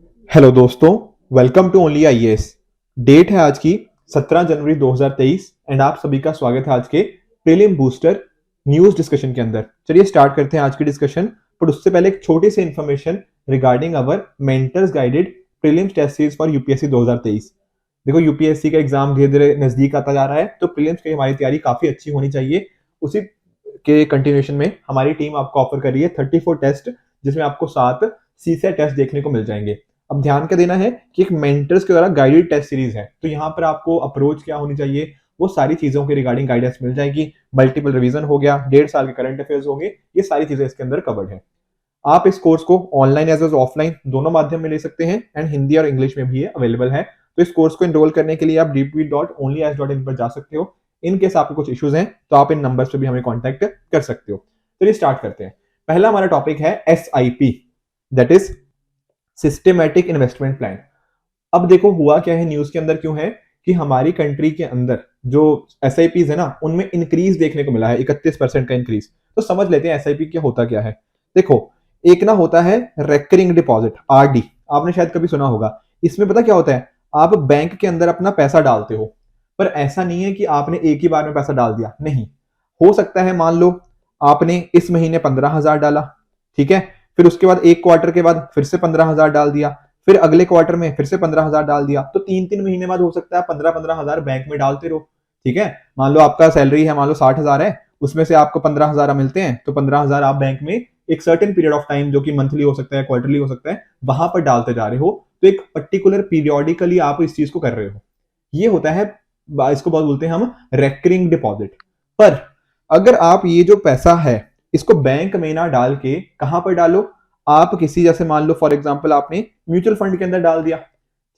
Hello दोस्तों, welcome to only IAS. Date है आज की 17 जनवरी 2023 एंड आप सभी का स्वागत है आज के प्रीलिम बूस्टर न्यूज डिस्कशन के अंदर। चलिए स्टार्ट करते हैं आज की डिस्कशन, पर उससे पहले एक छोटी सी information regarding our mentors guided prelims test series for UPSC 2023। देखो, यूपीएससी का एग्जाम धीरे धीरे नजदीक आता जा रहा है, तो प्रीलिम्स की हमारी तैयारी काफी अच्छी होनी चाहिए। उसी के कंटिन्यूएशन में हमारी टीम आपको ऑफर कर रही है 34 टेस्ट, जिसमें आपको 7 सीसेट टेस्ट देखने को मिल जाएंगे। अब ध्यान क्या देना है कि एक मेंटर्स के द्वारा गाइडेड टेस्ट सीरीज है, तो यहाँ पर आपको अप्रोच क्या होनी चाहिए, वो सारी चीजों के रिगार्डिंग गाइडेंस मिल जाएगी। मल्टीपल रिवीजन हो गया, 1.5 साल के करंट अफेयर्स हो गए, ये सारी चीजें इसके अंदर कवर्ड है। आप इस कोर्स को online as well as offline दोनों माध्यम में ले सकते हैं एंड हिंदी और इंग्लिश में भी ये अवेलेबल है। तो इस कोर्स को एनरोल करने के लिए आप dp.onlyas.in पर जा सकते हो। इन केस आपको कुछ इश्यूज हैं तो आप इन नंबर्स पे भी हमें कांटेक्ट कर सकते हो। चलिए स्टार्ट करते हैं। पहला हमारा टॉपिक है SIP, that is systematic investment plan. अब देखो, हुआ क्या है न्यूज के अंदर, क्यों है कि हमारी कंट्री के अंदर जो SIPs है ना, उनमें इंक्रीज देखने को मिला है, 31% का इंक्रीज। तो समझ लेते हैं SIP क्या होता क्या है। देखो, एक ना होता है रेकरिंग डिपॉजिट, RD, आपने शायद कभी सुना होगा। इसमें पता क्या होता है, आप बैंक के अंदर अपना पैसा डालते हो, पर ऐसा नहीं है कि आपने एक ही बार में पैसा डाल दिया। नहीं, हो सकता है मान लो आपने इस महीने 15,000 डाला, ठीक है, फिर उसके बाद एक क्वार्टर के बाद फिर से 15,000 डाल दिया, फिर अगले क्वार्टर में फिर से 15,000 डाल दिया, तो 3-3 महीने बाद हो सकता है 15,000 बैंक में डालते रहो। ठीक है, मान लो आपका सैलरी है, मान लो 60,000 है, उसमें से आपको 15,000 मिलते हैं, तो 15,000 आप बैंक में एक सर्टेन पीरियड ऑफ टाइम, जो कि मंथली हो सकता है, क्वार्टरली हो सकता है, वहां पर डालते जा रहे हो। तो एक पर्टिकुलर पीरियोडिकली आप इस चीज को कर रहे हो। ये होता है, इसको बहुत बोलते हैं हम रेकरिंग डिपॉजिट। पर अगर आप ये जो पैसा है इसको बैंक में ना डाल के कहां पर डालो, आप किसी, जैसे मान लो फॉर एग्जांपल आपने म्यूचुअल फंड के अंदर डाल दिया,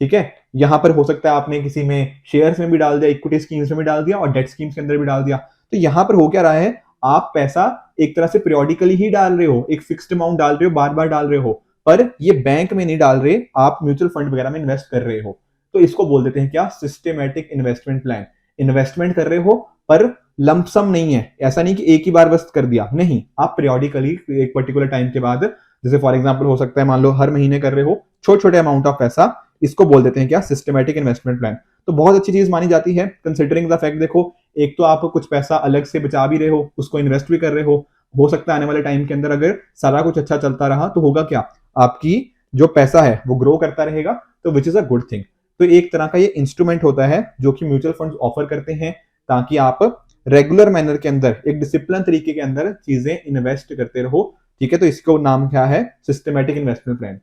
ठीक है, यहां पर हो सकता है आपने किसी में शेयर्स में भी डाल दिया, इक्विटी स्कीम्स में भी डाल दिया और डेट स्कीम्स के अंदर भी डाल दिया। तो यहां पर हो क्या रहा है, आप पैसा एक तरह से पीरियोडिकली ही डाल रहे हो, एक फिक्स्ड अमाउंट डाल रहे हो, बार बार डाल रहे हो, पर ये बैंक में नहीं डाल रहे, आप म्यूचुअल फंड वगैरह में इन्वेस्ट कर रहे हो। तो इसको बोल देते हैं क्या, सिस्टमेटिक इन्वेस्टमेंट प्लान। इन्वेस्टमेंट कर रहे हो पर लंपसम नहीं है, ऐसा नहीं कि एक ही बार बस कर दिया, नहीं, आप पीरियोडिकली एक पर्टिकुलर टाइम के बाद, जैसे फॉर एग्जांपल हो सकता है मान लो हर महीने कर रहे हो छोटे छोटे अमाउंट ऑफ पैसा, इसको बोल देते हैं क्या, सिस्टमेटिक इन्वेस्टमेंट प्लान। तो बहुत अच्छी चीज मानी जाती है कंसिडरिंग द फैक्ट। देखो, एक तो आप कुछ पैसा अलग से बचा भी रहे हो, उसको इन्वेस्ट भी कर रहे हो सकता है आने वाले टाइम के अंदर अगर सारा कुछ अच्छा चलता रहा तो होगा क्या, आपकी जो पैसा है वो ग्रो करता रहेगा, तो which is a good thing. तो एक तरह का ये इंस्ट्रूमेंट होता है जो कि म्यूचुअल फंड ऑफर करते हैं, ताकि आप रेगुलर मैनर के अंदर एक डिसिप्लिन तरीके के अंदर चीजें इन्वेस्ट करते रहो। ठीक है, तो इसको नाम क्या है, सिस्टमेटिक इन्वेस्टमेंट प्लान।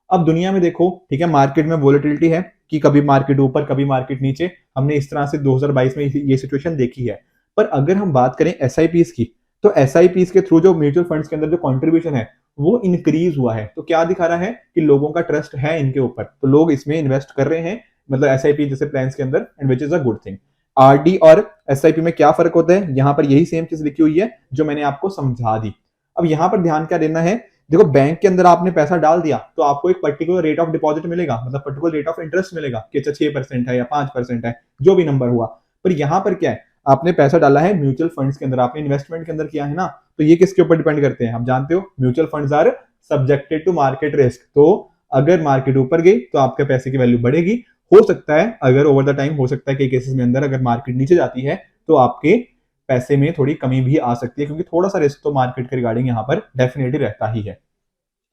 अब दुनिया में देखो, ठीक है, मार्केट में वोलेटिलिटी है कि कभी मार्केट ऊपर कभी मार्केट नीचे, हमने इस तरह से 2022 में ये सिचुएशन देखी है। पर अगर हम बात करें SIPs की, तो SIPs के थ्रू जो म्यूचुअल फंड्स के अंदर जो कंट्रीब्यूशन है वो इंक्रीज हुआ है। तो क्या दिखा रहा है कि लोगों का ट्रस्ट है इनके ऊपर, तो लोग इसमें इन्वेस्ट कर रहे हैं, मतलब SIP जैसे प्लान के अंदर, and which is a good thing. RD और SIP में क्या फर्क होता है, यहां पर यही सेम चीज लिखी हुई है जो मैंने आपको समझा दी। अब यहां पर ध्यान क्या देना है, देखो, बैंक के अंदर आपने पैसा डाल दिया तो आपको एक पर्टिकुलर रेट ऑफ डिपॉजिट मिलेगा, मतलब पर्टिकुलर रेट ऑफ इंटरेस्ट मिलेगा कि 6% है या 5% है, जो भी नंबर हुआ। पर यहां पर क्या है, आपने पैसा डाला है म्यूचुअल फंड्स के अंदर, आपने इन्वेस्टमेंट के अंदर किया है ना, तो ये किसके ऊपर डिपेंड करते हैं, आप जानते हो, mutual funds are subjected to market risk. तो अगर मार्केट ऊपर गई तो आपके पैसे की वैल्यू बढ़ेगी। हो सकता है अगर ओवर द टाइम, हो सकता है कई केसेस में अंदर अगर मार्केट नीचे जाती है तो आपके पैसे में थोड़ी कमी भी आ सकती है, क्योंकि थोड़ा सा रिस्क तो मार्केट के रिगार्डिंग यहाँ पर डेफिनेटली रहता ही है।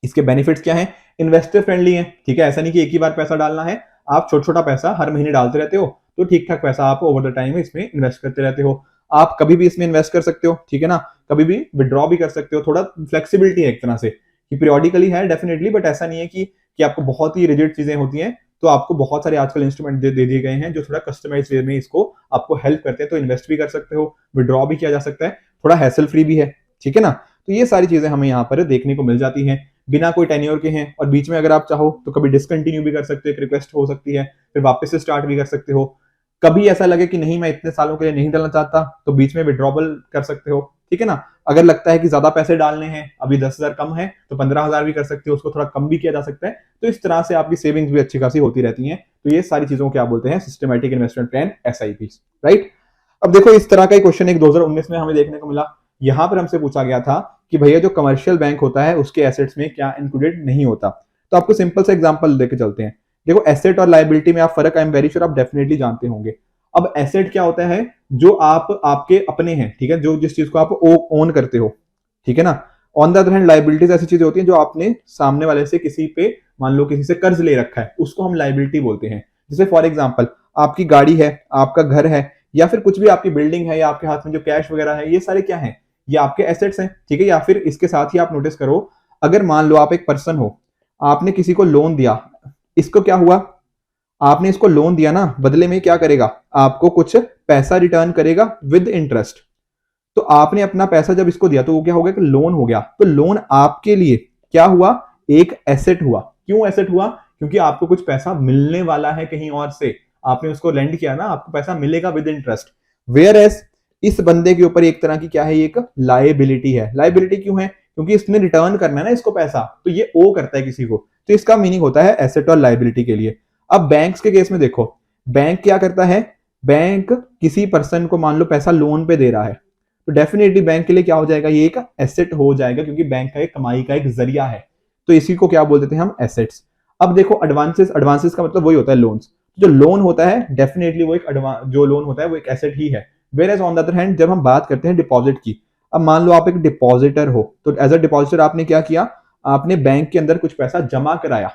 इसके बेनिफिट्स क्या है, इन्वेस्टर फ्रेंडली है, ठीक है, ऐसा नहीं कि एक ही बार पैसा डालना है, आप छोटा छोटा पैसा हर महीने डालते रहते हो, तो ठीक ठाक पैसा आप ओवर द टाइम इसमें इन्वेस्ट करते रहते हो। आप कभी भी इसमें इन्वेस्ट कर सकते हो, ठीक है ना, कभी भी विड्रॉ भी कर सकते हो, थोड़ा फ्लेक्सिबिलिटी है एक तरह से, कि पीरियोडिकली है डेफिनेटली, बट ऐसा नहीं है कि आपको बहुत ही रिजिड चीजें होती हैं। तो आपको बहुत सारे आजकल इंस्ट्रूमेंट दे दिए गए हैं जो थोड़ा कस्टमाइज वे में इसको आपको हेल्प करते हैं, तो इन्वेस्ट भी कर सकते हो, विड्रॉ भी किया जा सकता है, थोड़ा हैसल फ्री भी है, ठीक है ना। तो ये सारी चीजें हमें यहाँ पर देखने को मिल जाती हैं, बिना कोई टेन्योर के हैं, और बीच में अगर आप चाहो तो कभी डिसकंटिन्यू भी कर सकते हो, एक रिक्वेस्ट हो सकती है, फिर वापस से स्टार्ट भी कर सकते हो। कभी ऐसा लगे कि नहीं मैं इतने सालों के लिए नहीं डालना चाहता, तो बीच में विड्रॉबल कर सकते हो, ठीक है ना। अगर लगता है कि ज्यादा पैसे डालने हैं, अभी 10,000 कम है, तो 15,000 भी कर सकते हो, उसको थोड़ा कम भी किया जा सकता है। तो इस तरह से आपकी सेविंग्स भी अच्छी खासी होती रहती हैं। तो ये सारी चीजों को क्या बोलते हैं, systematic investment plan, SIP, right. अब देखो, इस तरह का एक क्वेश्चन एक 2019 में हमें देखने को मिला। यहां पर हमसे पूछा गया था कि भैया जो कमर्शियल बैंक होता है उसके एसेट्स में क्या इंक्लूडेड नहीं होता। तो आपको सिंपल सा एग्जांपल लेके चलते हैं। देखो एसेट और लायबिलिटी में आप फर्क, आई एम वेरी श्योर आप डेफिनेटली जानते होंगे। अब एसेट क्या होता है, जो आप आपके अपने हैं, ठीक है, जो जिस चीज को आप ओन करते हो, ठीक है ना। On the other hand liabilities ऐसी चीजें होती हैं जो आपने सामने वाले से किसी पे, मान लो किसी से कर्ज ले रखा है, उसको हम लायबिलिटी बोलते हैं। जैसे फॉर एग्जाम्पल आपकी गाड़ी है, आपका घर है, या फिर कुछ भी आपकी बिल्डिंग है, या आपके हाथ में जो कैश वगैरह है, ये सारे क्या है, ये आपके एसेट्स हैं, ठीक है। या फिर इसके साथ ही आप नोटिस करो, अगर मान लो आप एक पर्सन हो, आपने किसी को लोन दिया, इसको क्या हुआ, आपने इसको लोन दिया ना, बदले में क्या करेगा, आपको कुछ पैसा रिटर्न करेगा विद इंटरेस्ट। तो आपने अपना पैसा जब इसको दिया तो वो क्या हो गया कि लोन हो गया। तो लोन आपके लिए क्या हुआ, एक एसेट हुआ। क्यों एसेट हुआ, क्योंकि आपको कुछ पैसा मिलने वाला है कहीं और से, आपने उसको लेंड किया ना, आपको पैसा मिलेगा विद इंटरेस्ट। वेयर एज इस बंदे के ऊपर एक तरह की क्या है, एक लायबिलिटी है। लायबिलिटी क्यों है, क्योंकि इसने रिटर्न करना है ना इसको पैसा, तो ये ओ करता है किसी को, तो इसका मीनिंग होता है एसेट और लायबिलिटी के लिए। अब बैंक्स के केस में देखो, बैंक क्या करता है, बैंक किसी पर्सन को मान लो पैसा लोन पे दे रहा है, तो डेफिनेटली बैंक के लिए क्या हो जाएगा, ये एक एसेट हो जाएगा, क्योंकि बैंक का एक कमाई का एक जरिया है। तो इसी को क्या बोल देते हैं हम, एसेट्स। अब देखो एडवांसेस, एडवांसेस का मतलब वही होता है लोन्स। जो लोन होता है डेफिनेटली वो एक जो लोन होता है वो एक एसेट ही है। Whereas on the other hand जब हम बात करते हैं डिपॉजिट की, अब मान लो आप एक डिपॉजिटर हो, तो एज अ डिपॉजिटर आपने क्या किया, आपने बैंक के अंदर कुछ पैसा जमा कराया।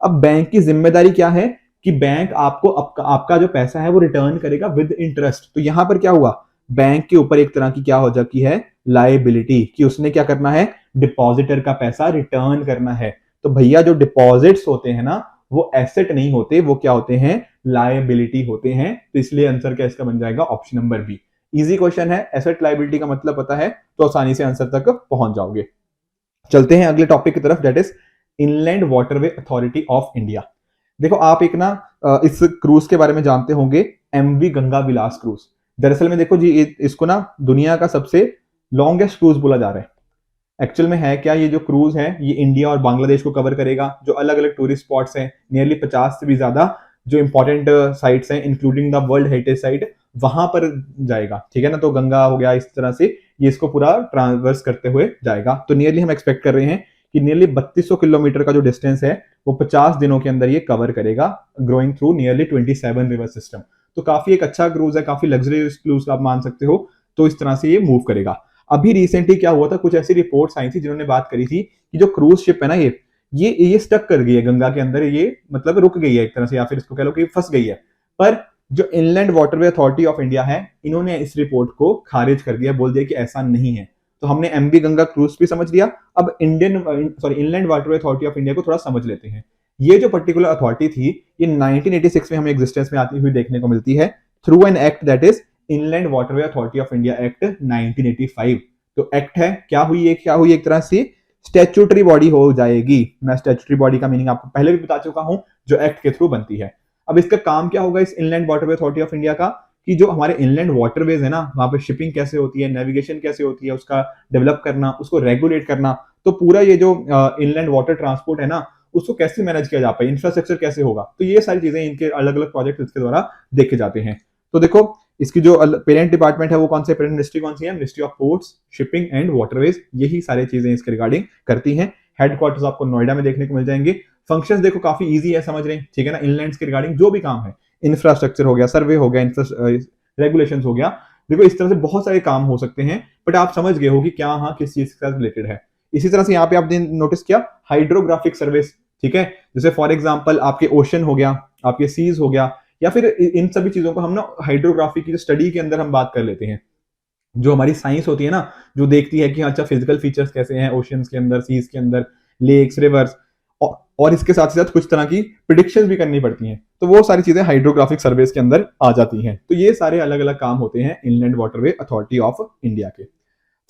अब बैंक की जिम्मेदारी क्या है कि बैंक आपको आपका जो पैसा है वो रिटर्न करेगा विद इंटरेस्ट। तो यहां पर क्या हुआ, बैंक के ऊपर एक तरह की क्या हो जाती है, लायबिलिटी, कि उसने क्या करना है, डिपॉजिटर का पैसा रिटर्न करना है। तो भैया जो डिपॉजिट्स होते हैं ना, वो एसेट नहीं होते, वो क्या होते हैं, लायबिलिटी होते हैं। तो इसलिए आंसर क्या इसका बन जाएगा, option number B. Easy question है, एसेट लायबिलिटी का मतलब पता है तो आसानी से आंसर तक पहुंच जाओगे। चलते हैं अगले टॉपिक की तरफ, that is inland waterway authority of India. देखो आप एक ना इस क्रूज के बारे में जानते होंगे, एमवी गंगा विलास क्रूज। दरअसल में देखो जी, इसको ना दुनिया का सबसे लॉन्गेस्ट क्रूज बोला जा रहा है। एक्चुअल में है क्या, ये जो क्रूज है ये इंडिया और बांग्लादेश को कवर करेगा। जो अलग अलग टूरिस्ट स्पॉट्स हैं, नियरली 50 से भी ज्यादा जो इंपॉर्टेंट साइट्स हैं, including the world heritage site, वहां पर जाएगा, ठीक है ना। तो गंगा हो गया, इस तरह से ये इसको पूरा ट्रांसवर्स करते हुए जाएगा। तो नियरली हम एक्सपेक्ट कर रहे हैं कि नियरली 3200 किलोमीटर का जो डिस्टेंस है वो 50 दिनों के अंदर ये कवर करेगा, growing through nearly 27 river system. तो काफी एक अच्छा क्रूज है, काफी लग्जरियस क्रूज आप मान सकते हो। तो इस तरह से ये मूव करेगा। अभी रिसेंटली क्या हुआ था, कुछ ऐसी रिपोर्ट्स आई थी जिन्होंने बात करी थी कि जो क्रूज शिप है ना, ये स्टक कर गई है गंगा के अंदर, ये मतलब रुक गई है एक तरह से, या फिर इसको कह लो कि फंस गई है। पर जो inland waterway authority of India है, इन्होंने इस रिपोर्ट को खारिज कर दिया, बोल दिया कि ऐसा नहीं है। तो हमने एमवी गंगा क्रूज भी समझ लिया। अब inland waterway authority of India को थोड़ा समझ लेते हैं। ये जो पर्टिकुलर अथॉरिटी थी, ये 1986 में हमें एग्जिस्टेंस में आती हुई देखने को मिलती है through an act, that is inland waterway authority of India act 1985। तो एक्ट है, क्या हुई है, क्या हुई, एक तरह से स्टैट्यूटरी बॉडी हो जाएगी। मैं स्टैट्यूटरी बॉडी का मीनिंग आपको पहले भी बता चुका हूं, जो एक्ट के थ्रू बनती है। अब इसका काम क्या होगा इस inland waterway authority of India का, कि जो हमारे इनलैंड वाटरवेज है ना, वहां पे शिपिंग कैसे होती है, नेविगेशन कैसे होती है, उसका डेवलप करना, उसको रेगुलेट करना। तो पूरा ये जो इनलैंड वाटर ट्रांसपोर्ट है ना, उसको कैसे मैनेज किया जा पाए, इंफ्रास्ट्रक्चर कैसे होगा, तो ये सारी चीजें इनके अलग अलग प्रोजेक्ट इसके द्वारा देखे जाते हैं। तो देखो इसकी जो पेरेंट डिपार्टमेंट है वो कौन से, पेरेंट मिनिस्ट्री कौन सी है, ministry of ports, shipping and waterways, यही सारी चीजें इसके रिगार्डिंग करती हैं। हेडक्वार्टर्स आपको नोएडा में देखने को मिल जाएंगे। फंक्शंस देखो काफी इजी है समझ रहे हैं, ठीक है ना। इनलैंड्स के रिगार्डिंग जो भी काम है, इंफ्रास्ट्रक्चर हो गया, सर्वे हो गया, रेगुलेशंस हो गया, देखो इस तरह से बहुत सारे काम हो सकते हैं। बट आप समझ गए हो कि क्या हाँ किस चीज के साथ रिलेटेड है। इसी तरह से यहाँ पे आपने नोटिस किया हाइड्रोग्राफिक सर्विस, ठीक है। जैसे फॉर एग्जांपल आपके ओशन हो गया, आपके सीज हो गया, या फिर इन सभी चीजों को हम ना हाइड्रोग्राफी की स्टडी के अंदर हम बात कर लेते हैं। जो हमारी साइंस होती है ना, जो देखती है कि अच्छा फिजिकल फीचर्स कैसे हैं ओशंस के अंदर, सीज के अंदर, लेक्स, रिवर्स, और इसके साथ ही साथ कुछ तरह की प्रिडिक्शंस भी करनी पड़ती हैं। तो वो सारी चीजें हाइड्रोग्राफिक सर्वेस के अंदर आ जाती हैं। तो ये सारे अलग अलग काम होते हैं inland waterway authority of India के।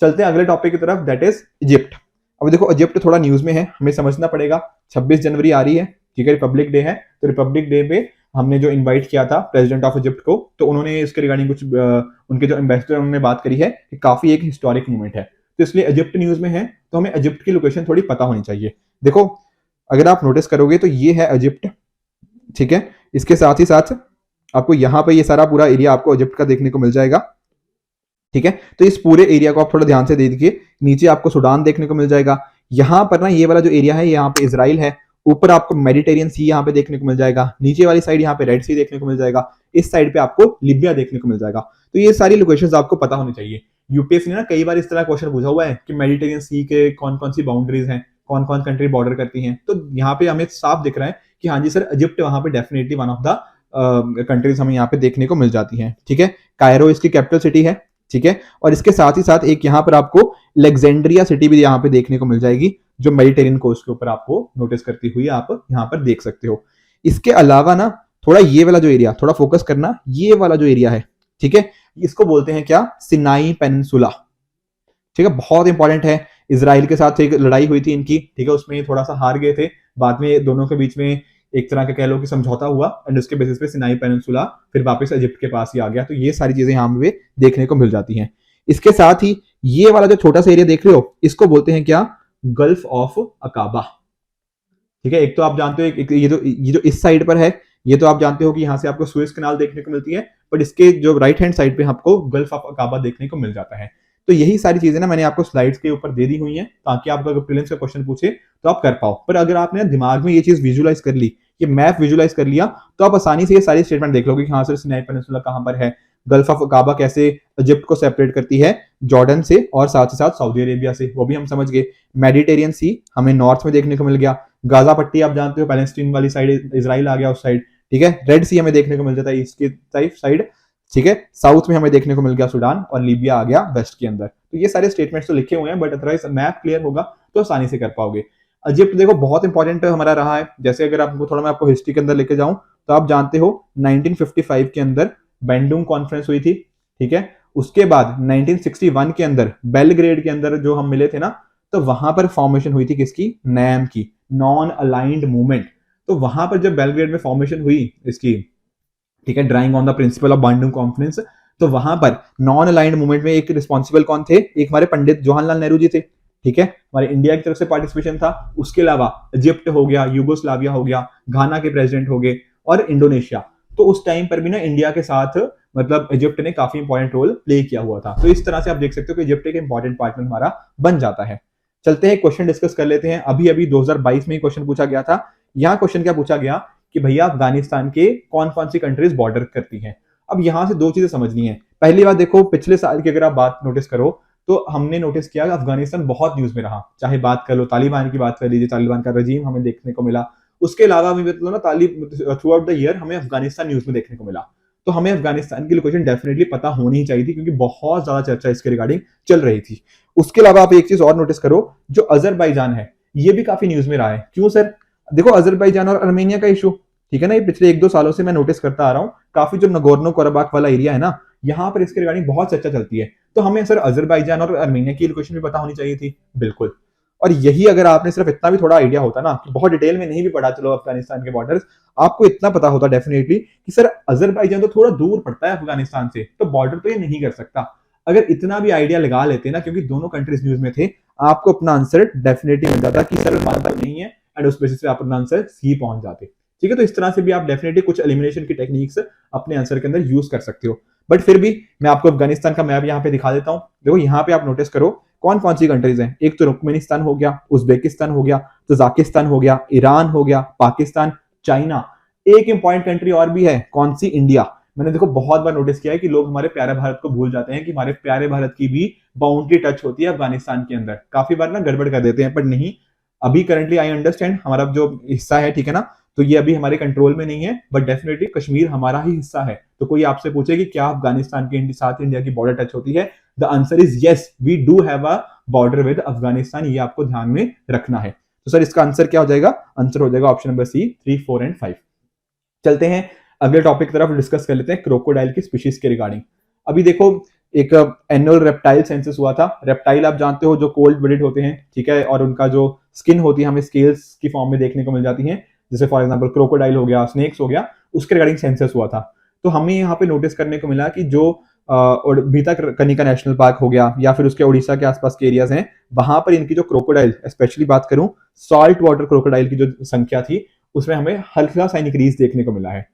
चलते हैं अगले टॉपिक की तरफ, दैट इज इजिप्ट। अब देखो इजिप्ट थोड़ा न्यूज में है, हमें समझना पड़ेगा। 26 जनवरी आ रही है, ठीक है, रिपब्लिक डे है। तो रिपब्लिक डे पे हमने जो इनवाइट किया था प्रेसिडेंट ऑफ इजिप्ट को, तो उन्होंने इसके रिगार्डिंग कुछ उनके जो एम्बेसडर उन्होंने बात करी है कि काफी एक हिस्टोरिक मूवमेंट है। तो इसलिए इजिप्ट न्यूज में है, तो हमें इजिप्ट की लोकेशन थोड़ी पता होनी चाहिए। देखो अगर आप नोटिस करोगे तो ये है इजिप्ट, ठीक है। इसके साथ ही साथ आपको यहाँ पे ये सारा पूरा एरिया आपको इजिप्ट का देखने को मिल जाएगा, ठीक है। तो इस पूरे एरिया को आप थोड़ा ध्यान से देखिए। नीचे आपको सूडान देखने को मिल जाएगा। यहाँ पर ना ये वाला जो एरिया है, यहाँ पे इजराइल है, ऊपर आपको मेडिटेरियन सी यहाँ पे देखने को मिल जाएगा, नीचे वाली साइड यहाँ पे रेड सी देखने को मिल जाएगा, इस साइड पे आपको लीबिया देखने को मिल जाएगा। तो ये सारी लोकेशंस आपको पता होनी चाहिए। यूपीएससी ने ना कई बार इस तरह क्वेश्चन पूछा हुआ है कि मेडिटेरियन सी के कौन कौन सी बाउंड्रीज हैं, कौन कौन कंट्री बॉर्डर करती हैं। तो यहाँ पे हमें साफ दिख रहा है कि हाँ जी सर, इजिप्ट वहां पे definitely one of the countries हमें यहाँ पे देखने को मिल जाती हैं। ठीक है, कायरो इसकी कैपिटल सिटी है। ठीक है, और इसके साथ ही साथ एक यहाँ पर आपको अलेक्जेंड्रिया सिटी भी यहाँ पे देखने को मिल जाएगी, जो मेडिटेरियन कोस्ट के ऊपर आपको नोटिस करती हुई आप यहाँ पर देख सकते हो। इसके अलावा ना थोड़ा ये वाला जो एरिया, थोड़ा फोकस करना, ये वाला जो एरिया है, ठीक है, इसको बोलते हैं क्या, सिनाई पेनिनसुला। ठीक है, बहुत इंपॉर्टेंट है। इजराइल के साथ एक लड़ाई हुई थी इनकी, ठीक है, उसमें थोड़ा सा हार गए थे, बाद में दोनों के बीच में एक तरह का कह लो कि समझौता हुआ, एंड उसके बेसिस पे सिनाई पेनिनसुला फिर वापस इजिप्ट के पास ही आ गया। तो ये सारी चीजें यहाँ पे देखने को मिल जाती हैं। इसके साथ ही ये वाला जो छोटा सा एरिया देख रहे हो, इसको बोलते हैं क्या, गल्फ ऑफ अकाबा। ठीक है, एक तो आप जानते हो ये जो इस साइड पर है, ये तो आप जानते हो कि यहाँ से आपको सुएज कैनाल देखने को मिलती है, बट इसके जो राइट हैंड साइड पे आपको गल्फ ऑफ अकाबा देखने को मिल जाता है। तो यही सारी चीजें ना मैंने आपको स्लाइड्स के ऊपर दे दी हुई हैं, ताकि आप अगर प्रीलिम्स का क्वेश्चन पूछे तो आप कर पाओ। पर अगर आपने दिमाग में ये चीज विजुअलाइज कर ली, ये मैप विजुअलाइज कर लिया, तो आप आसानी से ये सारी स्टेटमेंट देख लोगे कि हाँ सर, सिनाई पेनिनसुला कहां पर है, गल्फ ऑफ अकाबा कैसे इजिप्ट को सेपरेट करती है जॉर्डन से, और साथ ही साथ सऊदी अरेबिया से, वो भी हम समझ गए। मेडिटेरियन सी हमें नॉर्थ में देखने को मिल गया, गाजा पट्टी आप जानते हो पैलेस्टीन वाली साइड, इजराइल आ गया उस साइड। ठीक है, रेड सी हमें देखने को मिल जाता है ईस्ट की साइड। ठीक है, साउथ में हमें देखने को मिल गया सुडान, और लीबिया आ गया वेस्ट के अंदर। तो ये सारे स्टेटमेंट्स तो लिखे हुए हैं, बट अदरवाइज मैप क्लियर होगा तो आसानी से कर पाओगे। इजिप्ट देखो बहुत इंपॉर्टेंट हमारा रहा है। जैसे अगर आपको थोड़ा मैं आपको हिस्ट्री के अंदर लेके जाऊं, तो आप जानते हो 1955 के अंदर बैंडुंग कॉन्फ्रेंस हुई थी। ठीक है, उसके बाद 1961 के अंदर बेलग्रेड के अंदर जो हम मिले थे ना, तो वहां पर फॉर्मेशन हुई थी किसकी, नैम की, नॉन अलाइंड मूवमेंट। तो वहां पर जब बेलग्रेड में फॉर्मेशन हुई इसकी, ठीक है, drawing on the principle of Bandung conference, तो वहां पर नॉन अलाइंड मूवमेंट में एक रिस्पॉन्सिबल कौन थे, एक हमारे पंडित जवाहरलाल नेहरू जी थे। ठीक है, हमारे इंडिया की तरफ से पार्टिसिपेशन था। उसके अलावा इजिप्ट हो गया, यूगोस्लाविया हो गया, घाना के प्रेसिडेंट हो गए, और इंडोनेशिया। तो उस टाइम पर भी ना इंडिया के साथ मतलब इजिप्ट ने काफी इंपॉर्टेंट रोल प्ले किया हुआ था। तो इस तरह से आप देख सकते हो कि इजिप्ट एक इंपॉर्टेंट पार्टनर हमारा बन जाता है। चलते हैं क्वेश्चन डिस्कस कर लेते हैं। अभी अभी 2022 में क्वेश्चन पूछा गया था। यहाँ क्वेश्चन क्या पूछा गया कि भैया अफगानिस्तान के कौन कौन सी कंट्रीज बॉर्डर करती हैं। अब यहां से दो चीजें समझनी है। पहली बात देखो, पिछले साल की अगर आप बात नोटिस करो, तो हमने नोटिस किया कि अफगानिस्तान बहुत न्यूज में रहा। चाहे बात कर लो तालिबान की, बात कर लीजिए, तालिबान का रजीम हमें देखने को मिला। उसके अलावा भी मतलब ना थ्रू आउट द ईयर हमें अफगानिस्तान न्यूज में देखने को मिला। तो हमें अफगानिस्तान की लोकेशन डेफिनेटली पता होनी ही चाहिए थी, क्योंकि बहुत ज्यादा चर्चा इसके रिगार्डिंग चल रही थी। उसके अलावा आप एक चीज और नोटिस करो, जो अजरबैजान है ये भी काफी न्यूज में रहा है। क्यों सर? देखो, अजरबैजान और आर्मेनिया का इशू, ठीक है ना, ये पिछले 1-2 सालों से मैं नोटिस करता आ रहा हूँ। काफी जो नगोर्नो कराबाख वाला एरिया है ना, यहाँ पर इसके रिगार्डिंग बहुत चर्चा चलती है। तो हमें सर अजरबैजान और आर्मेनिया की लोकेशन भी पता होनी चाहिए थी, बिल्कुल। और यही अगर आपने सिर्फ इतना भी थोड़ा आइडिया होता ना, बहुत डिटेल में नहीं भी पढ़ा, चलो अफगानिस्तान के बॉर्डर्स, आपको इतना पता होता डेफिनेटली कि सर अजरबैजान तो थोड़ा दूर पड़ता है अफगानिस्तान से, तो बॉर्डर तो ये नहीं कर सकता। अगर इतना भी आइडिया लगा लेते ना, क्योंकि दोनों कंट्रीज न्यूज में थे, आपको अपना आंसर डेफिनेटली मिल जाता कि सर नहीं है, एंड उस बेसिस पे आप अपना आंसर सी पहुंच जाते। ठीक है, तो इस तरह से भी आप डेफिनेटली कुछ एलिमिनेशन की टेक्निक्स अपने आंसर के अंदर यूज कर सकते हो। बट फिर भी मैं आपको अफगानिस्तान का मैप यहाँ पे दिखा देता हूँ। देखो यहाँ पे आप नोटिस करो कौन कौन सी कंट्रीज हैं। एक तो तुर्कमेनिस्तान हो गया, उज्बेकिस्तान हो गया, तजाकिस्तान हो गया, ईरान हो गया, पाकिस्तान, चाइना। एक इंपॉर्टेंट कंट्री और भी है, कौन सी? इंडिया। मैंने देखो बहुत बार नोटिस किया है कि लोग हमारे प्यारे भारत को भूल जाते हैं कि हमारे प्यारे भारत की भी बाउंड्री टच होती है अफगानिस्तान के अंदर। काफी बार ना गड़बड़ कर देते हैं, पर नहीं, अभी करंटली आई अंडरस्टैंड हमारा जो हिस्सा है, ठीक है ना, तो ये अभी हमारे कंट्रोल में नहीं है, बट डेफिनेटली कश्मीर हमारा ही हिस्सा है। तो कोई आपसे पूछे कि क्या अफगानिस्तान के साथ इंडिया की बॉर्डर टच होती है, the answer is yes, we do have a border with Afghanistan. ये आपको ध्यान में रखना है। तो सर इसका आंसर क्या हो जाएगा? आंसर हो जाएगा ऑप्शन नंबर सी, 3, 4 एंड 5। चलते हैं अगले टॉपिक की तरफ, डिस्कस कर लेते हैं क्रोकोडाइल की स्पीशीज के रिगार्डिंग। अभी देखो एक एनुअल रेप्टाइल सेंसस हुआ था। रेप्टाइल आप जानते हो जो कोल्ड ब्लडेड होते हैं, ठीक है, और उनका जो स्किन होती है हमें स्केल्स की फॉर्म में देखने को मिल जाती है। जैसे फॉर एग्जांपल क्रोकोडाइल हो गया, स्नेक्स हो गया, उसके रिगार्डिंग सेंसस हुआ था। तो हमें यहाँ पे नोटिस करने को मिला कि जो भीतरकनिका नेशनल पार्क हो गया, या फिर उसके उड़ीसा के आसपास के एरियाज हैं, वहां पर इनकी जो क्रोकोडाइल, स्पेशली बात करूं सॉल्ट वाटर क्रोकोडाइल की जो संख्या थी, उसमें हमें हल्का सा इंक्रीज देखने को मिला है।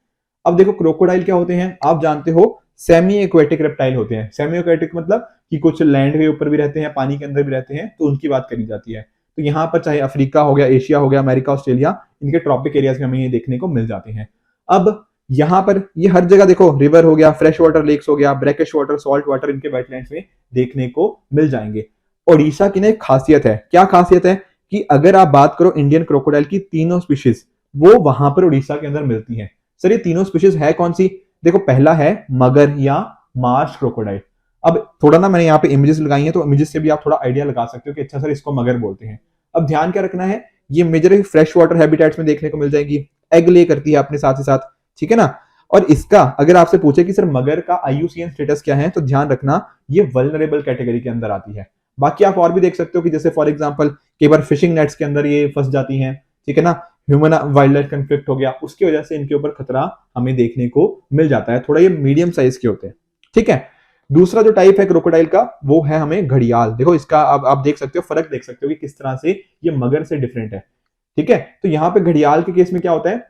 अब देखो क्रोकोडाइल क्या होते हैं, आप जानते हो सेमी एक्वेटिक रेप्टाइल होते हैं। सेमी एक्वेटिक मतलब कि कुछ लैंड के ऊपर भी रहते हैं, पानी के अंदर भी रहते हैं, तो उनकी बात करी जाती है। तो यहाँ पर चाहे अफ्रीका हो गया, एशिया हो गया, अमेरिका, ऑस्ट्रेलिया, इनके ट्रॉपिक एरियाज में हमें ये देखने को मिल जाते हैं। अब यहाँ पर ये हर जगह देखो, रिवर हो गया, फ्रेश वाटर लेक्स हो गया, ब्रैकिश वाटर, सॉल्ट वाटर, इनके वेटलैंड्स में देखने को मिल जाएंगे। ओडिशा की ना एक खासियत है, क्या खासियत है कि अगर आप बात करो इंडियन क्रोकोडाइल की तीनों स्पीशीज वो वहां पर उड़ीसा के अंदर मिलती हैं। सर ये तीनों स्पीशीज है कौन सी? देखो पहला है मगर या मार्श क्रोकोडाइल। अब थोड़ा ना मैंने यहाँ पे इमेजेस लगाई हैं, तो इमेजेस से भी आप थोड़ा आइडिया लगा सकते हो कि अच्छा सर इसको मगर बोलते हैं। अब ध्यान क्या रखना है, ये मेजर फ्रेश वाटर हैबिटेट्स में देखने को मिल जाएगी, एग ले करती है अपने साथ ही साथ, ठीक है ना। और इसका अगर आपसे पूछे कि सर मगर का IUCN स्टेटस क्या है, तो ध्यान रखना ये वल्नरेबल कैटेगरी के अंदर आती है। बाकी आप और भी देख सकते हो कि जैसे फॉर एग्जांपल कई बार फिशिंग नेट्स के अंदर ये फंस जाती हैं, ठीक है ना, ह्यूमन वाइल्ड लाइफ कंफ्लिक्ट हो गया, उसकी वजह से इनके ऊपर खतरा हमें देखने को मिल जाता है। थोड़ा ये मीडियम साइज के होते हैं, ठीक है। दूसरा जो टाइप है क्रोकोडाइल का वो है हमें घड़ियाल। देखो इसका आप देख सकते हो, फर्क देख सकते हो कि किस तरह से ये मगर से डिफरेंट है, ठीक है। तो यहाँ पे घड़ियाल के केस में क्या होता है,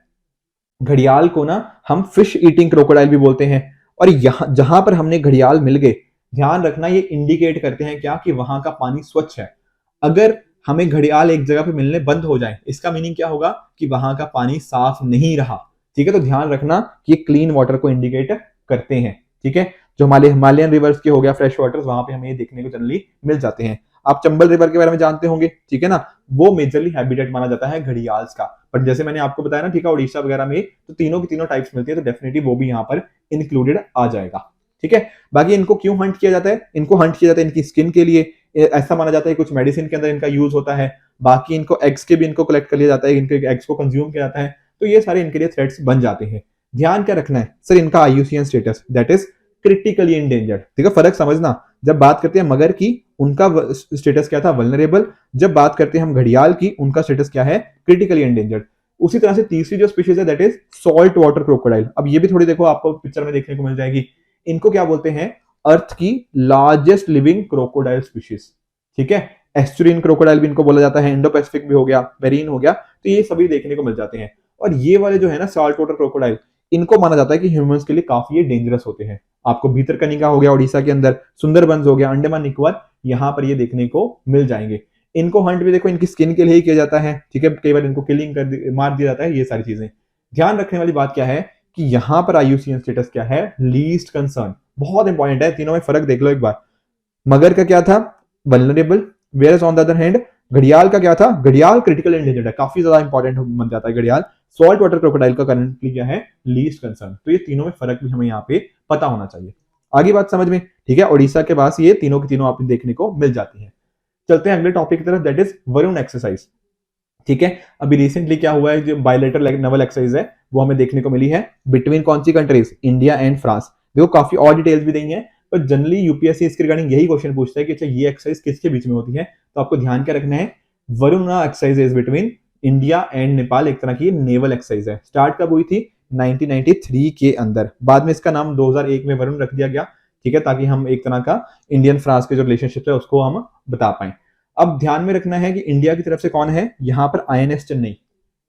घड़ियाल को ना हम फिश ईटिंग क्रोकोडाइल भी बोलते हैं। और यहां जहां पर हमने घड़ियाल मिल गए, ध्यान रखना ये इंडिकेट करते हैं क्या कि वहां का पानी स्वच्छ है। अगर हमें घड़ियाल एक जगह पे मिलने बंद हो जाए, इसका मीनिंग क्या होगा कि वहां का पानी साफ नहीं रहा, ठीक है। तो ध्यान रखना कि क्लीन वाटर को इंडिकेट करते हैं, ठीक है। जो हमारे हिमालयन रिवर्स के हो गया फ्रेश वाटर्स, वहां पे हमें ये देखने को जनरली मिल जाते हैं। आप चंबल रिवर के बारे में जानते होंगे, ठीक है ना, वो मेजरली हैबिटेट माना जाता है घड़ियाल्स का। बट जैसे मैंने आपको बताया ना, ठीक है, उड़ीसा वगैरह में तो तीनों की तीनों टाइप्स मिलती है, तो डेफिनेटली वो भी यहाँ पर इंक्लूडेड आ जाएगा, ठीक है। बाकी इनको क्यों हंट किया जाता है, इनको हंट किया जाता है इनकी स्किन के लिए, ऐसा माना जाता है कुछ मेडिसिन के अंदर इनका यूज होता है। बाकी इनको एग्स के भी इनको कलेक्ट कर लिया जाता है, इनके एग्स को कंज्यूम किया जाता है, तो ये सारे इनके लिए थ्रेट्स बन जाते हैं। ध्यान क्या रखना है सर, इनका IUCN status that is critically endangered, ठीक है। फर्क समझना, जब बात करते हैं मगर की उनका स्टेटस क्या था, वल्नरेबल। जब बात करते हैं हम घड़ियाल की, उनका स्टेटस क्या है, क्रिटिकली इंडेंजर्ड। उसी तरह से तीसरी जो स्पीशीज है that is salt water crocodile. अब ये भी थोड़ी देखो आपको पिक्चर में देखने को मिल जाएगी। इनको क्या बोलते हैं, अर्थ की लार्जेस्ट लिविंग क्रोकोडाइल स्पीशीज, ठीक है। एस्चुरिन क्रोकोडाइल भी इनको बोला जाता है, इंडो पैसिफिक भी हो गया, मेरीन हो गया, तो ये सभी देखने को मिल जाते हैं। और ये वाले जो है ना सॉल्ट वाटर क्रोकोडाइल, इनको माना जाता है कि ह्यूमंस के लिए काफी ये डेंजरस होते हैं। आपको भीतरकनिका हो गया उड़ीसा के अंदर, सुंदरबंस हो गया, अंडमान निकोबार, यहाँ पर ये देखने को मिल जाएंगे। इनको हंट भी देखो इनकी स्किन के लिए ही किया जाता है, ठीक है। कई बार इनको किलिंग मार दिया जाता है, ये सारी चीजें। ध्यान रखने वाली बात क्या है कि यहाँ पर IUCN स्टेटस क्या है, लीस्ट कंसर्न, बहुत इंपॉर्टेंट है। तीनों में फर्क देख लो एक बार। मगर का क्या था, vulnerable, where on the other hand घड़ियाल का क्या था, घड़ियाल क्रिटिकल एंडेंजर्ड है, काफी ज्यादा इंपॉर्टेंट बन जाता है घड़ियाल। सॉल्ट वाटर क्रोकोडाइल का करंटली क्या है, लीस्ट कंसर्न। तो ये तीनों में फर्क भी हमें यहाँ पे पता होना चाहिए। आगे बात समझ में, ठीक है। उड़ीसा के पास ये तीनों की तीनों आपको देखने को मिल जाती है। चलते हैं अगले टॉपिक की तरफ, दैट इज वरुण एक्सरसाइज, ठीक है। अभी रिसेंटली क्या हुआ है, जो बायलेटरल नवल एक्सरसाइज है वो हमें देखने को मिली है बिटवीन कौन सी कंट्रीज, इंडिया एंड फ्रांस। देखो काफी और डिटेल्स भी दी है, पर जनरली यूपीएससी इसके रिगार्डिंग यही क्वेश्चन पूछता है कि अच्छा ये एक्सरसाइज किसके बीच में होती है। तो आपको ध्यान क्या रखना है, Varun exercise is between India and Nepal, एक तरह की नेवल एक्सरसाइज है। स्टार्ट कब हुई थी, 1993 के अंदर। बाद में इसका नाम 2001 में वरुण रख दिया गया, ठीक है, ताकि हम एक तरह का इंडियन फ्रांस के जो रिलेशनशिप है उसको हम बता पाए। अब ध्यान में रखना है कि इंडिया की तरफ से कौन है, यहां पर INS चेन्नई,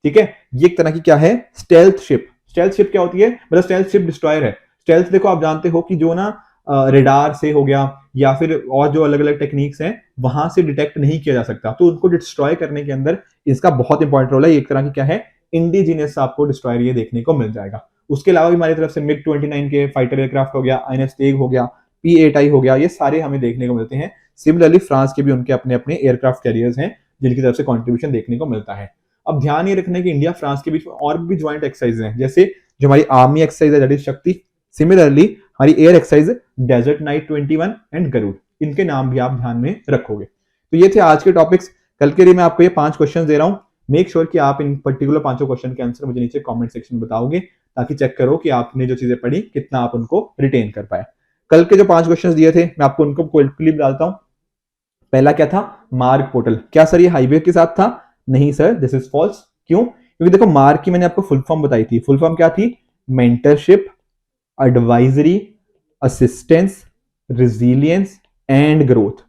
ठीक है। ये एक तरह की क्या है, स्टेल्थ शिप। स्टेल्थ शिप क्या होती है, मतलब स्टेल्थ शिप डिस्ट्रॉयर है। स्टेल्थ देखो आप जानते हो कि जो ना रेडार से हो गया या फिर और जो अलग अलग टेक्निक्स हैं वहां से डिटेक्ट नहीं किया जा सकता, तो उनको डिस्ट्रॉय करने के अंदर इसका बहुत इंपॉर्टेंट रोल है। एक तरह की क्या है, इंडिजिनियस आपको डिस्ट्रॉयर ये देखने को मिल जाएगा। उसके अलावा भी हमारी तरफ से MiG-29 के फाइटर एयरक्राफ्ट हो गया, INS तेग हो गया, P-8I हो गया, ये सारे हमें देखने को मिलते हैं। सिमिलरली फ्रांस के भी उनके अपने अपने एयरक्राफ्ट कैरियर्स हैं जिनकी तरफ से कंट्रीब्यूशन देखने को मिलता है। अब ध्यान ये रखना है कि इंडिया फ्रांस के बीच में और भी ज्वाइंट एक्सरसाइज हैं, जैसे जो हमारी आर्मी एक्सरसाइज है दैट इज शक्ति। सिमिलरली हमारी air exercise desert knight 21 and Garuda, इनके नाम भी आप ध्यान में रखोगे। तो ये थे आज के टॉपिक्स। कल के लिए मैं आपको ये 5 क्वेश्चन दे रहा हूं, मेक श्योर कि आप इन पर्टिकुलर 5 क्वेश्चन के आंसर मुझे नीचे कमेंट सेक्शन में बताओगे, ताकि चेक करो कि आपने जो चीजें पढ़ी कितना आप उनको रिटेन कर पाए। कल के जो 5 क्वेश्चन दिए थे मैं आपको उनको क्लिप डालता हूं। पहला क्या था, मार्ग पोर्टल। क्या सर ये हाईवे के साथ था, नहीं सर, दिस इज फॉल्स। क्यों, क्योंकि देखो मार्ग की मैंने आपको फुल फॉर्म बताई थी। फुल फॉर्म क्या थी, mentorship, advisory, assistance, resilience and growth.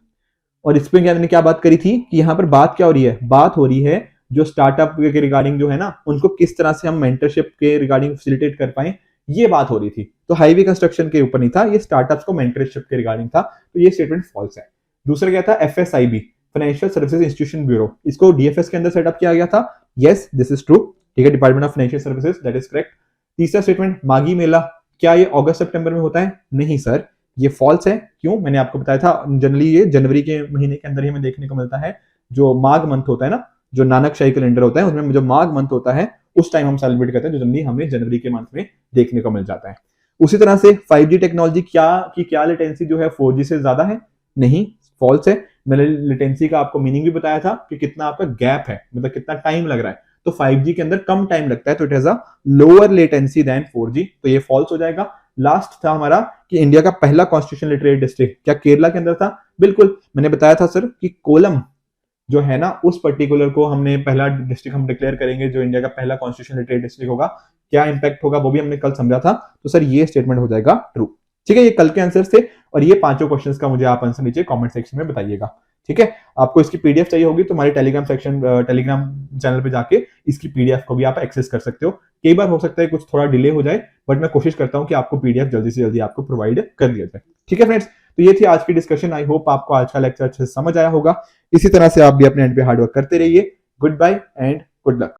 और इस पे मैंने क्या बात करी थी कि यहां पर बात क्या हो रही है, बात हो रही है जो स्टार्टअप के रिगार्डिंग जो है ना, उनको किस तरह से हम मेंटरशिप के रिगार्डिंग फैसिलिटेट कर पाए, ये बात हो रही थी। तो हाईवे कंस्ट्रक्शन के ऊपर नहीं था, ये स्टार्टअप्स को मेंटरशिप के रिगार्डिंग था, तो ये स्टेटमेंट फॉल्स है। दूसरा क्या था, FSIB। Financial services institution bureau, इसको डीएफएस के अंदर सेटअप किया गया था। यस दिस इज ट्रू, ठीक है, department of financial services, that is correct. तीसरा स्टेटमेंट, माघी मेला, क्या ये अगस्त सितंबर में होता है? नहीं सर, ये फॉल्स है। क्यों? मैंने आपको बताया था, जनरली ये जनवरी के महीने के अंदर ही हमें देखने को मिलता है। जो माघ मंथ होता है ना, जो नानक शाही कैलेंडर होता है, उसमें जो माघ मंथ होता है उस टाइम हम सेलिब्रेट करते हैं, जो जनरली हमें जनवरी के मंथ में देखने को मिल जाता है। उसी तरह से 5G टेक्नोलॉजी क्या लेटेंसी जो है 4G से ज्यादा है? नहीं, फॉल्स है। मैंने लेटेंसी का आपको मीनिंग भी बताया था कि कितना आपका गैप है, मतलब कितना टाइम लग रहा है। तो 5G के अंदर कम टाइम लगता है, तो it has a lower latency than 4G, तो ये फॉल्स हो जाएगा। लास्ट था हमारा कि इंडिया का पहला कॉन्स्टिट्यूशन लिटरेट डिस्ट्रिक्ट क्या केरला के अंदर था? बिल्कुल, मैंने बताया था सर कि कोलम जो है ना, उस पर्टिकुलर को हमने पहला डिस्ट्रिक्ट हम डिक्लेयर करेंगे, जो इंडिया का पहला कॉन्स्टिट्यूशन लिटरेट डिस्ट्रिक्ट होगा। क्या इंपैक्ट होगा वो भी हमने कल समझा था। तो सर ये स्टेटमेंट हो जाएगा ट्रू। ठीक है, ये कल के आंसर्स थे और ये पांचों क्वेश्चंस का मुझे आप आंसर नीचे कमेंट सेक्शन में बताइएगा। ठीक है, आपको इसकी पीडीएफ चाहिए होगी तो हमारे टेलीग्राम चैनल पे जाके इसकी पीडीएफ को भी आप एक्सेस कर सकते हो। कई बार हो सकता है कुछ थोड़ा डिले हो जाए, बट मैं कोशिश करता हूं कि आपको पीडीएफ जल्दी से जल्दी आपको प्रोवाइड कर दिया जाए। ठीक है फ्रेंड्स, तो ये थी आज की डिस्कशन। आई होप आपको आज का लेक्चर अच्छे से समझ आया होगा। इसी तरह से आप भी अपने एंड पे हार्डवर्क करते रहिए। Goodbye and good luck.